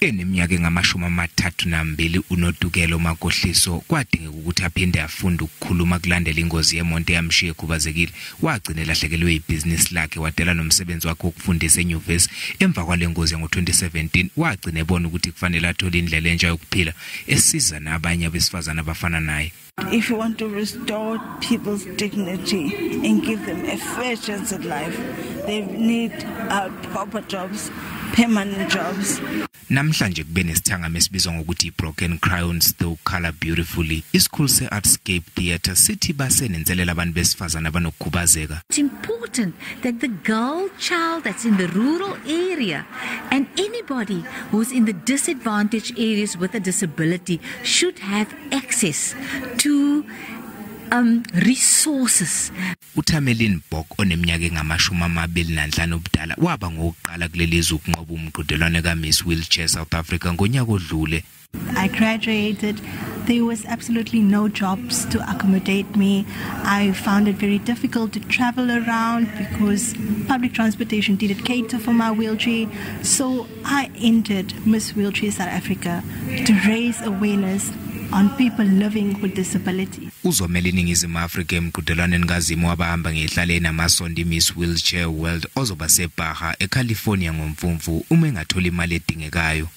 Eneminyaka engama-32 uNotukela uMakohliso kwadingeka ukuthi aphinde afunde ukukhuluma kulandela ingozi yemonto eyamshiya ekhubazekile. Wagcina elahlekelwe ibhizinisi lakhe wadela nomsebenzi wakhe wokufundisa enyuvesi. Emva kwale ngozi ngo-2017 wagcina ebona ukuthi kufanele athole indlela entsha yokuphila esiza nabanye abesifazane abafana naye. If you want to restore people's dignity and give them a fair chance at life, they need proper jobs, permanent jobs. Namhlanje kube nesithangami esibizwa ngokuthi Broken Crayons Still Color Beautifully. Isikhulu seArtscape Thearte sithi basenenzelela abantu besifazane abanokukhubazeka. It's important that the girl child that's in the rural area and anybody who's in the disadvantaged areas with a disability should have access to resources. uThamelin Bok oneminyaka engama-25 ubudala waba ngokuqala kulelizwe ukunqoba umqhudelwano kaMiss Wheelchair South Africa ngonyaka odlule. I graduated. There was absolutely no jobs to accommodate me. I found it very difficult to travel around because public transportation didn't cater for my wheelchair. So I entered Miss Wheelchair South Africa to raise awareness on people living with disability. Uzomela iNingizimu Afrika emqhudelwaneni kaZimo wabahamba ngehlale namasondo iMiss Wheelchair World ozoba seBaja eCalifornia ngoMfumfu uma engathola imali edingekayo.